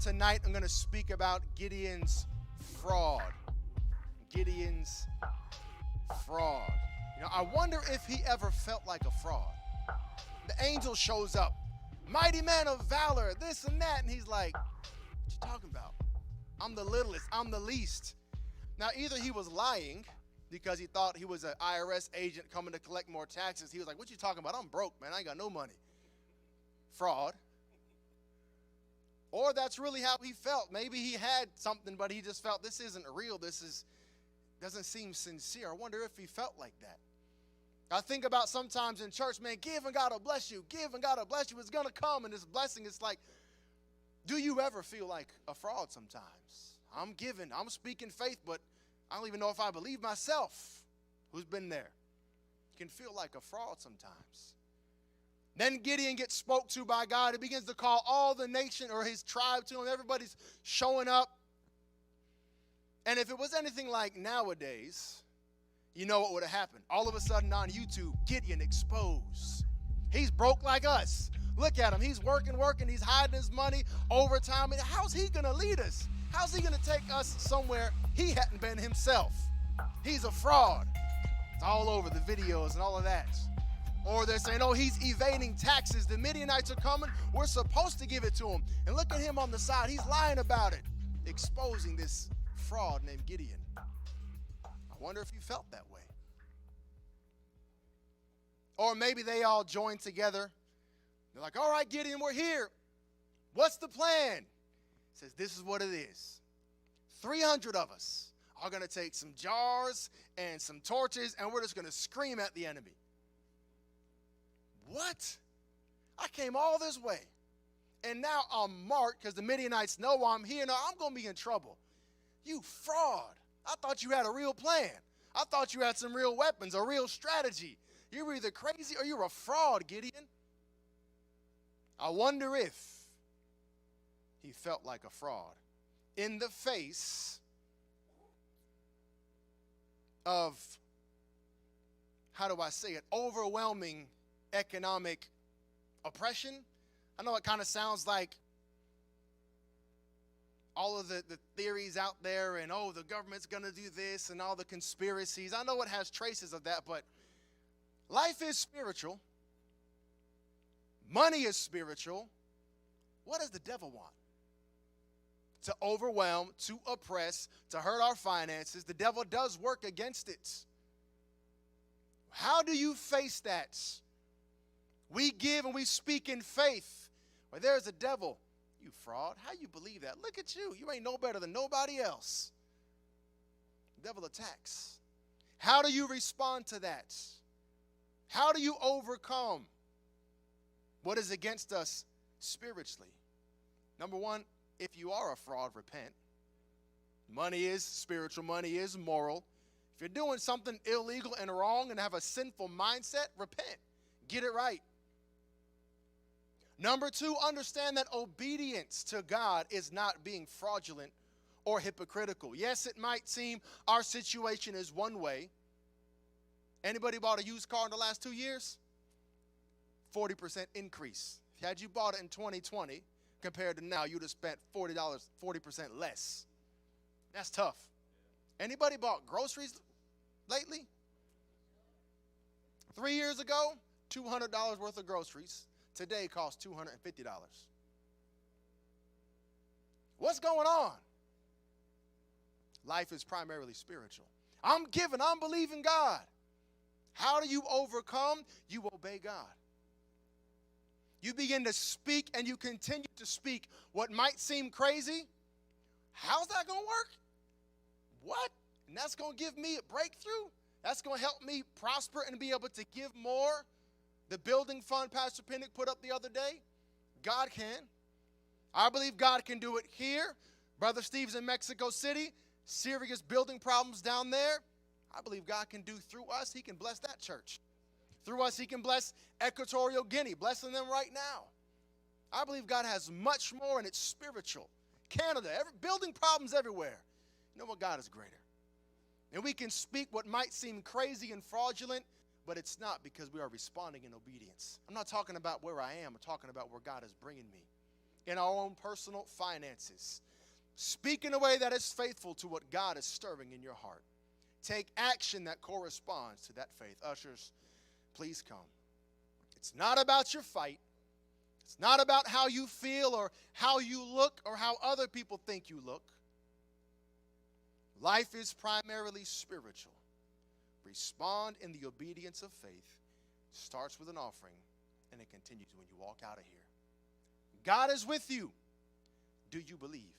tonight I'm going to speak about Gideon's fraud. Gideon's fraud. You know, I wonder if he ever felt like a fraud. The angel shows up, mighty man of valor, this and that, and he's like, what you talking about? I'm the littlest, I'm the least. Now, either he was lying because he thought he was an IRS agent coming to collect more taxes. He was like, what you talking about? I'm broke, man. I ain't got no money. Fraud. Or that's really how he felt. Maybe he had something, but he just felt this isn't real. Doesn't seem sincere. I wonder if he felt like that. I think about sometimes in church, man, give and God will bless you. Give and God will bless you. It's going to come, and this blessing is like, do you ever feel like a fraud sometimes? I'm giving, I'm speaking faith, but I don't even know if I believe myself. Who's been there? You can feel like a fraud sometimes. Then Gideon gets spoke to by God. He begins to call all the nation or his tribe to him. Everybody's showing up. And if it was anything like nowadays, you know what would have happened. All of a sudden on YouTube, Gideon exposed. He's broke like us. Look at him. He's working. He's hiding his money, overtime. How's he going to lead us? How's he going to take us somewhere he hadn't been himself? He's a fraud. It's all over the videos and all of that. Or they're saying, oh, he's evading taxes. The Midianites are coming. We're supposed to give it to him. And look at him on the side. He's lying about it, exposing this fraud named Gideon. I wonder if you felt that way. Or maybe they all joined together. They're like, all right, Gideon, we're here. What's the plan? He says, this is what it is. 300 of us are going to take some jars and some torches, and we're just going to scream at the enemy. What? I came all this way, and now I'm marked because the Midianites know I'm here. Now I'm going to be in trouble. You fraud. I thought you had a real plan. I thought you had some real weapons, a real strategy. You were either crazy or you're a fraud, Gideon. I wonder if he felt like a fraud in the face of, how do I say it, overwhelming economic oppression. I know it kind of sounds like all of the theories out there and, oh, the government's going to do this and all the conspiracies. I know it has traces of that, but life is spiritual. Money is spiritual. What does the devil want? To overwhelm, to oppress, to hurt our finances. The devil does work against it. How do you face that? We give and we speak in faith. Where there's a devil, you fraud. How you believe that? Look at you. You ain't no better than nobody else. The devil attacks. How do you respond to that? How do you overcome what is against us spiritually? Number one, if you are a fraud, repent. Money is spiritual. Money is moral. If you're doing something illegal and wrong and have a sinful mindset, repent. Get it right. Number two, understand that obedience to God is not being fraudulent or hypocritical. Yes, it might seem our situation is one way. Anybody bought a used car in the last 2 years? 40% increase. Had you bought it in 2020 compared to now, you'd have spent $40, 40% less. That's tough. Anybody bought groceries lately? 3 years ago, $200 worth of groceries. Today costs $250. What's going on? Life is primarily spiritual. I'm giving, I'm believing God. How do you overcome? You obey God. You begin to speak and you continue to speak what might seem crazy. How's that going to work? What? And that's going to give me a breakthrough? That's going to help me prosper and be able to give more? The building fund Pastor Pinnick put up the other day, God can. I believe God can do it here. Brother Steve's in Mexico City, serious building problems down there. I believe God can do through us. He can bless that church. Through us, he can bless Equatorial Guinea, blessing them right now. I believe God has much more, and it's spiritual. Canada, building problems everywhere. You know what? God is greater. And we can speak what might seem crazy and fraudulent, but it's not, because we are responding in obedience. I'm not talking about where I am. I'm talking about where God is bringing me. in our own personal finances. Speak in a way that is faithful to what God is stirring in your heart. Take action that corresponds to that faith. Ushers, please come. It's not about your fight. It's not about how you feel or how you look or how other people think you look. Life is primarily spiritual. Respond in the obedience of faith. It starts with an offering, and it continues when you walk out of here. God is with you. Do you believe?